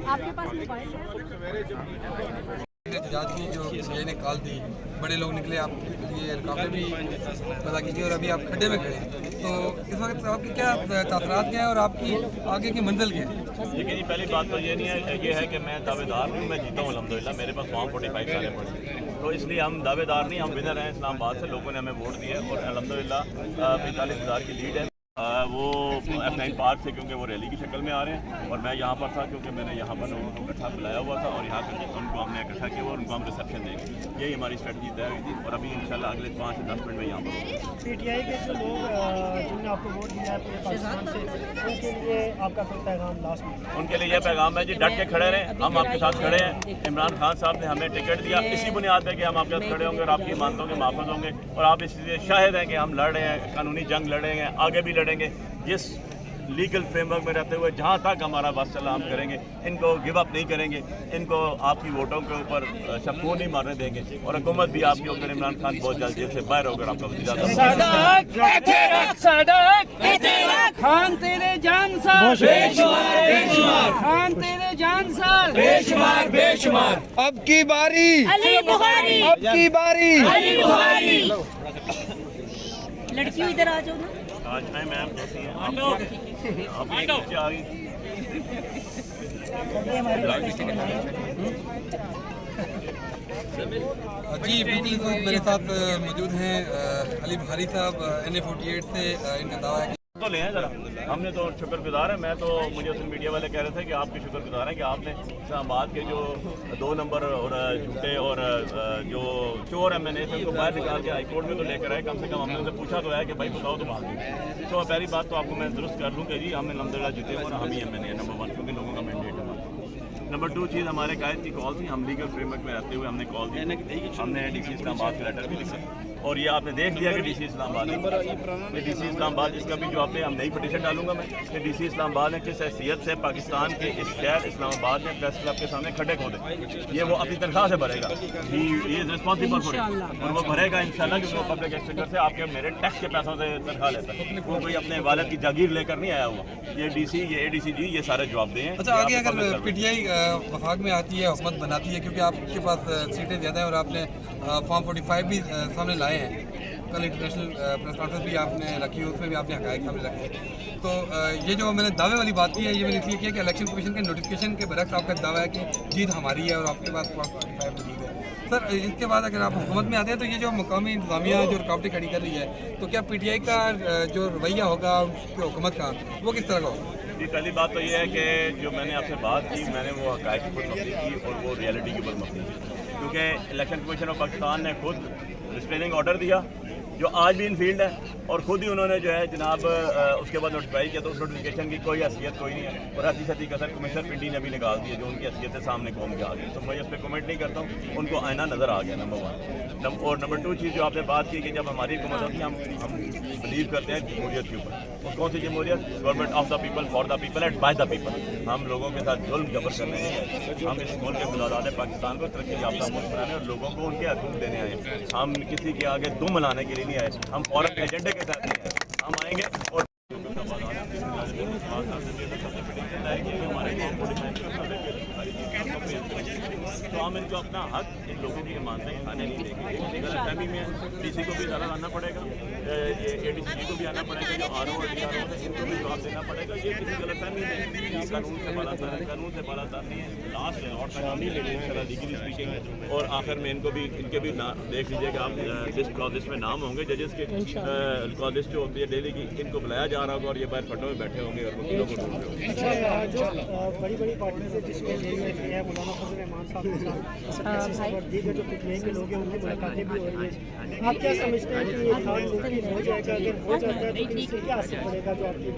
आपके पास मोबाइल है? एहतजाज की जो सीआई ने कॉल दी, बड़े लोग निकले, आप ये रुकावटें भी पैदा कीजिए और अभी आप खड्डे में खड़े हैं, तो इस वक्त आपके क्या तासरात क्या है और आपकी आगे की मंजिल क्या है? देखिए जी, पहली बात तो ये है कि मैं दावेदार हूँ, मैं जीता हूँ अल्हम्दुलिल्लाह। मेरे पास फॉर्म 45 सारे पड़े, तो इसलिए हम दावेदार नहीं, हम विनर हैं। इस्लामाबाद से लोगों ने हमें वोट दिया और अल्हम्दुलिल्लाह 45,000 की लीड है। वो F9 पार्क से, क्योंकि वो रैली की शक्ल में आ रहे हैं और मैं यहाँ पर था क्योंकि मैंने यहाँ पर लोगों को इकट्ठा बुलाया हुआ था और यहाँ पर उनको हमने इकट्ठा किया और उनको हम रिसेप्शन देंगे। यही हमारी स्ट्रेटजी तय हुई थी और अभी इंशाल्लाह अगले 5 से 10 मिनट में यहाँ पर पीटीआई के जो लोग जिन्होंने आपको वोट दिया है पूरे पाकिस्तान से, उनके लिए आपका कोई पैगाम लास्ट में? उनके लिए यह पैगाम है जी, डट के खड़े रहें, हम आपके साथ खड़े हैं। इमरान खान साहब ने हमें टिकट दिया इसी बुनियाद पर कि हम आपके साथ खड़े होंगे और आपकी मानतों के माफज होंगे और आप इसलिए शाहिद हैं कि हम लड़ रहे हैं, कानूनी जंग लड़ रहे हैं, आगे भी लड़ेंगे। जिस लीगल फ्रेमवर्क में रहते हुए जहाँ तक हमारा बस चला हम करेंगे, इनको गिव अप नहीं करेंगे, इनको आपकी वोटों के ऊपर शक्को नहीं मारने देंगे और हुकूमत भी आपके ऊपर इमरान खान बहुत जल्द जेल से बाहर होकर आपका बेशुमार। अब की बारी, अब की बारी। लड़की इधर आ जाओ ना। आज मैं मैम कैसी हैं आप? नीचे आ गई। जी बिल्कुल, मेरे साथ मौजूद हैं अली भारी साहब, NA48 से। इनका दावा है तो ले हैं जरा, हमने तो शुक्रगुजार है। मैं तो मुझे उसने मीडिया वाले कह रहे थे कि आपके शुक्रगुजार हैं कि आपने इस्लामाबाद के जो 2 नंबर और झूठे और जो चोर MNA थे उनको बाहर निकाल के हाईकोर्ट में तो लेकर आए। कम से कम हमने उनसे पूछा तो है कि भाई बताओ तो भाग। तो पहली बात तो आपको मैं दुरुस्त कर दूँ कि जी हमने अल्हम्दुलिल्लाह जीते और हम ही MNA नंबर 1, क्योंकि लोगों का मैंडेट है। नंबर 2 चीज़, हमारे कायद की कॉल थी, हम लीगल फ्रेमवर्क में रहते हुए हमने कॉल दी, हमने DC इस्लामाबाद का लेटर भी लिखा और ये आपने देख लिया कि DC इस्लामाबाद ने DC इस्लामाबाद, इसका भी जो आपने हम नई पटिशन डालूंगा मैं कि DC इस्लामाबाद ने किस हैसियत से पाकिस्तान के इस शहर इस्लामाबाद में प्रेस क्लब के सामने खड्डे खोदे, ये वो अपनी तनख्वाह से भरेगा। He is responsible for it और वो भरेगा इंशाल्लाह, क्योंकि वो पब्लिक एक्सचेंजर से आपके मेरे टैक्स के पैसों से तनख्वाह लेता है। वो कोई अपने वालिद की जागीर लेकर नहीं आया हुआ। ये DC, ये ADCG, ये सारे जवाब दें। अच्छा, आगे अगर PTI वफाक में आती है, हुकूमत बनाती है, क्योंकि आपके पास सीटें ज़्यादा हैं और आपने फॉर्म 45 भी सामने लाए हैं, कल इंटरनेशनल प्रेस कॉन्फ्रेंस भी आपने रखी है, उसमें भी आपने हक़ाइक़ सामने रखे। तो ये जो मैंने दावे वाली बात की है, ये मैंने इसलिए किया कि इलेक्शन कमीशन के नोटिफिकेशन के बरक्स आपका दावा है कि जीत हमारी है और आपके पास फॉर्म 45 मौजूद है। सर, इसके बाद अगर आप हुकूमत में आते हैं तो ये जो मकामी इंतजामिया जो रुकावटें खड़ी कर रही है, तो क्या PTI का जो रवैया होगा उसकी हुकूमत का, वो किस तरह का होगा? जी, पहली बात तो ये है कि जो मैंने आपसे बात की, मैंने वो हक़ाइक़ के ऊपर मबनी की और वो रियलिटी के ऊपर मबनी की, क्योंकि इलेक्शन कमीशन ऑफ पाकिस्तान ने खुद रिस्ट्रेनिंग ऑर्डर दिया जो आज भी इन फील्ड है और ख़ुद ही उन्होंने जो है जनाब उसके बाद नोटिफाई किया, तो उस नोटिफिकेशन की कोई हैसियत कोई नहीं है और हती कसर कमिश्नर पिंडी ने भी निकाल दी है जो उनकी हैसियत है सामने कौम के आ गई। तो मैं इस पर कमेंट नहीं करता हूँ, उनको आईना नज़र आ गया नंबर 1। और नंबर 2 चीज़ जो आपने बात की कि जब हमारी हुकूमत होती है हम बिलीव करते हैं जमहूरियत के ऊपर। और कौन सी जमहूरियत? Government of the people, for the people and by the people. हम लोगों के साथ जुल्म जबर करने नहीं आए, हम इस मुल्क के आज़ाद पाकिस्तान को तरक्की याफ्ता मुल्क बनाने और लोगों को उनके हकूक़ देने आए। हम किसी के आगे दुम मिलाने के लिए नहीं आए, हम फॉरेन एजेंडे के साथ नहीं आए। हम आएंगे और तो हम इनको अपना हक इन लोगों की मानते हैं, खाने नहीं देंगे। गलतफहमी में DC को भी ज़्यादा आना पड़ेगा, ये ADCG को भी आना पड़ेगा, जो RO और DRO है इनको भी जवाब देना पड़ेगा। ये किसी गलतफहमी में कानून से बालातर है, कानून से बालातर नहीं है। लास्ट रिजॉर्ट तक हम ही ले लेंगे लीगली स्पीकिंग और आखिर में इनको भी इनके भी देख लीजिएगा आप, लिस्ट में नाम होंगे जजेस के, लिस्ट जो होती है डेली की, इनको बुलाया जा रहा होगा और ये बाहर खड्डों में बैठे होंगे और वकीलों को ढूंढ रहे होंगे। जो बड़ी पार्टी से जिसमें मौलाना फजल रहमान साहब के साथ और दीगर जो PTI के लोग हैं उनकी मुलाकातें भी हो रही है, आप क्या समझते हैं कि ये काम मुमकिन हो जाएगा? अगर हो जाता है तो इससे क्या असर पड़ेगा जो आपकी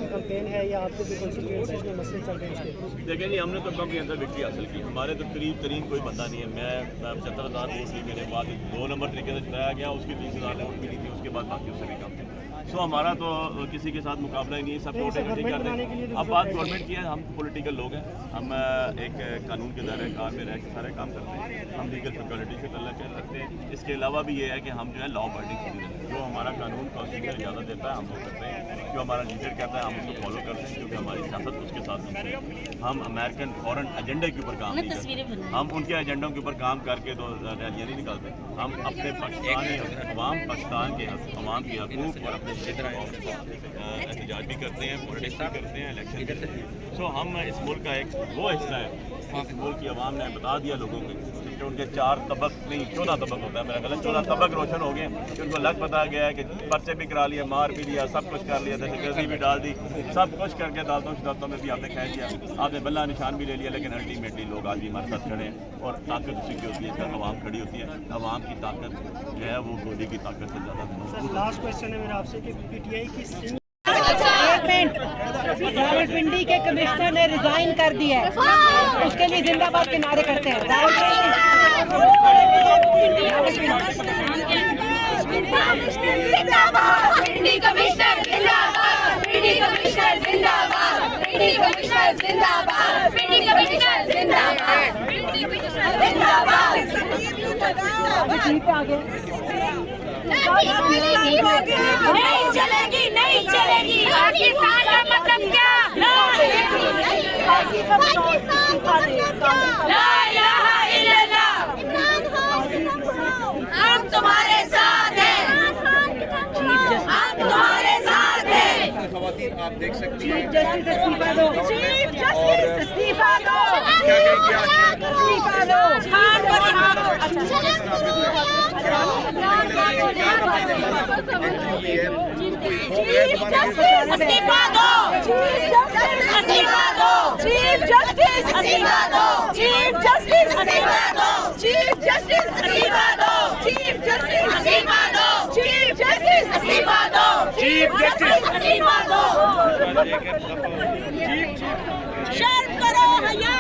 कैंपेन है या आपके जो कॉन्स्टिट्यूएंसीज में मसले चल रहे हैं उसके? देखिए जी, हमने तो कॉम्प्रिहेंसिव विक्ट्री हासिल की, हमारे तो करीब तरीन कोई बंदा नहीं है। मैं 75,000 वोट ली, मेरे बाद 2 नंबर तरीके से जिताया गया, उसकी 30,000 वोट मिली थी, उसके बाद बाकी उससे भी कम थे। सो हमारा तो किसी के साथ मुकाबला ही नहीं है, सब टोटे कर देते हैं। अब बात गवर्नमेंट की है, हम पॉलिटिकल लोग हैं, हम एक कानून के दायरे कार में रह के सारे काम करते हैं, हम लीगल सिक्योरिटी से तल्लुक़ रखते हैं। इसके अलावा भी ये है कि हम जो है लॉ अबाइडिंग सिटीजन, जो हमारा कानून कॉन्स्टिट्यूशन इजाज़त देता है हम वो करते हैं, जो हमारा लीडर कहता है हम उसको फॉलो करते हैं, क्योंकि हमारी सियासत उसके साथ बनती है। हम अमेरिकन फॉरेन एजेंडे के ऊपर काम नहीं करते, हम उनके एजेंडों के ऊपर काम करके तो रैलियाँ नहीं निकालते। हम अपने पाकिस्तानी अवाम, पाकिस्तान के अवाम के हकूक़ और अपने एहतजाज भी करते हैं, प्रोटेस्ट भी करते हैं, इलेक्शन करते हैं। सो हम इस मुल्क का एक वो हिस्सा है, इस मुल्क की अवाम ने बता दिया लोगों को कि उनके 4 तबक नहीं 14 तबक होता है, मेरा गलत 14 तबक रोशन हो गए कि उनको लग पता गया है कि पर्चे भी करा लिया, मार भी लिया, सब कुछ कर लिया, दहशतगर्दी भी डाल दी, सब कुछ करके अदालतों में भी आपने कह दिया, आपने बल्ला निशान भी ले लिया, लेकिन अल्टीमेटली लोग आज भी हमारे साथ खड़े हैं। और ताकत उसी की होती है, इसका अवाम खड़ी होती है। अवाम की ताकत जो है वो गोली की ताकत से ज़्यादा मजबूत है। लास्ट क्वेश्चन है मेरा आपसे कि पीटीआई की रावलपिंडी के कमिश्नर ने रिजाइन कर दिया है, उसके लिए जिंदाबाद के नारे करते हैं। पिंडी कमिश्नर जिंदाबाद, पिंडी कमिश्नर जिंदाबाद, पिंडी कमिश्नर जिंदाबाद, पिंडी कमिश्नर जिंदाबाद, पिंडी कमिश्नर जिंदाबाद। नहीं चलेगी, नहीं चलेगी, पाकिस्तान का मतलब क्या? ला इलाहा इल्लल्लाह। हम तुम्हारे साथ हैं, हम तुम्हारे साथ हैं। ख़वातीन आप देख सकती हैं जस्टिस इस्तीफा दो, चीफ जस्टिस इस्तीफा दो, इस्तीफा दो, खान को निहारो। इस्तीफा दो, इस्तीफा दो, चीफ जस्टिस इस्तीफा दो, चीफ जस्टिस इस्तीफा दो, चीफ जस्टिस इस्तीफा दो, चीफ जस्टिस इस्तीफा दो, चीफ जस्टिस इस्तीफा दो, चीफ जस्टिस इस्तीफा दो। शर्म करो, हया